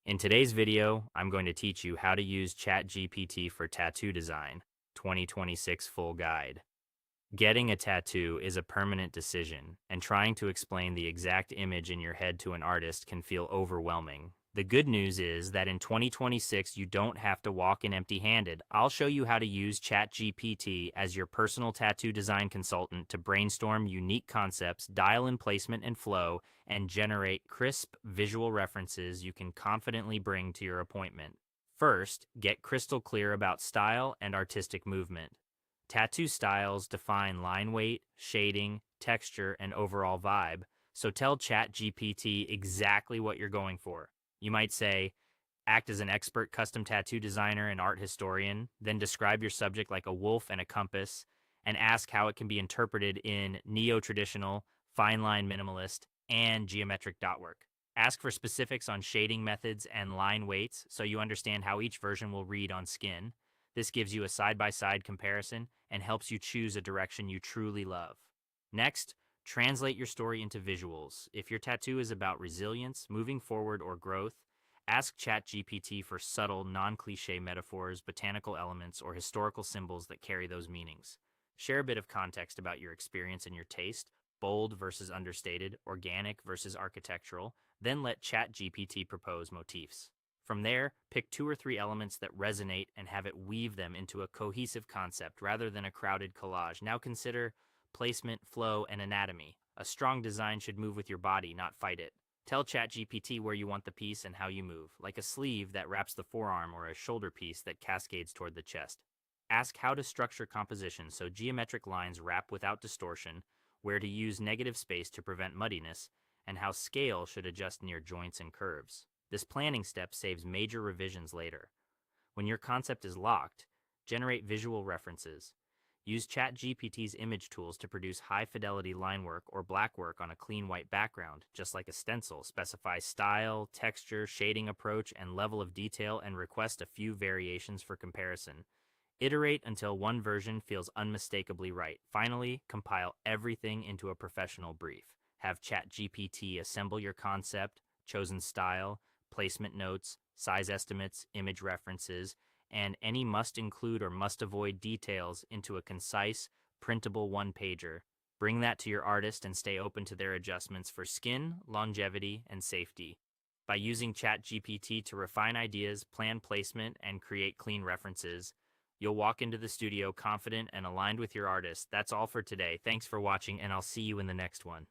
In today's video, I'm going to teach you how to use ChatGPT for tattoo design, 2026 full guide. Getting a tattoo is a permanent decision, and trying to explain the exact image in your head to an artist can feel overwhelming. The good news is that in 2026, you don't have to walk in empty handed. I'll show you how to use ChatGPT as your personal tattoo design consultant to brainstorm unique concepts, dial in placement and flow, and generate crisp visual references you can confidently bring to your appointment. First, get crystal clear about style and artistic movement. Tattoo styles define line weight, shading, texture, and overall vibe, so tell ChatGPT exactly what you're going for. You might say, act as an expert custom tattoo designer and art historian, then describe your subject like a wolf and a compass, and ask how it can be interpreted in neo traditional, fine line minimalist, and geometric dot work. Ask for specifics on shading methods and line weights so you understand how each version will read on skin. This gives you a side by side comparison and helps you choose a direction you truly love. Next, translate your story into visuals. If your tattoo is about resilience, moving forward, or growth, ask ChatGPT for subtle, non cliche metaphors, botanical elements, or historical symbols that carry those meanings. Share a bit of context about your experience and your taste, bold versus understated, organic versus architectural, then let ChatGPT propose motifs. From there, pick two or three elements that resonate and have it weave them into a cohesive concept rather than a crowded collage. Now consider placement, flow, and anatomy. A strong design should move with your body, not fight it. Tell ChatGPT where you want the piece and how you move, like a sleeve that wraps the forearm or a shoulder piece that cascades toward the chest. Ask how to structure composition so geometric lines wrap without distortion, where to use negative space to prevent muddiness, and how scale should adjust near joints and curves. This planning step saves major revisions later. When your concept is locked, generate visual references. Use ChatGPT's image tools to produce high fidelity line work or black work on a clean white background, just like a stencil. Specify style, texture, shading approach, and level of detail, and request a few variations for comparison. Iterate until one version feels unmistakably right. Finally, compile everything into a professional brief. Have ChatGPT assemble your concept, chosen style, placement notes, size estimates, image references, and any must include or must avoid details into a concise, printable one pager. Bring that to your artist and stay open to their adjustments for skin, longevity, and safety. By using ChatGPT to refine ideas, plan placement, and create clean references, you'll walk into the studio confident and aligned with your artist. That's all for today. Thanks for watching, and I'll see you in the next one.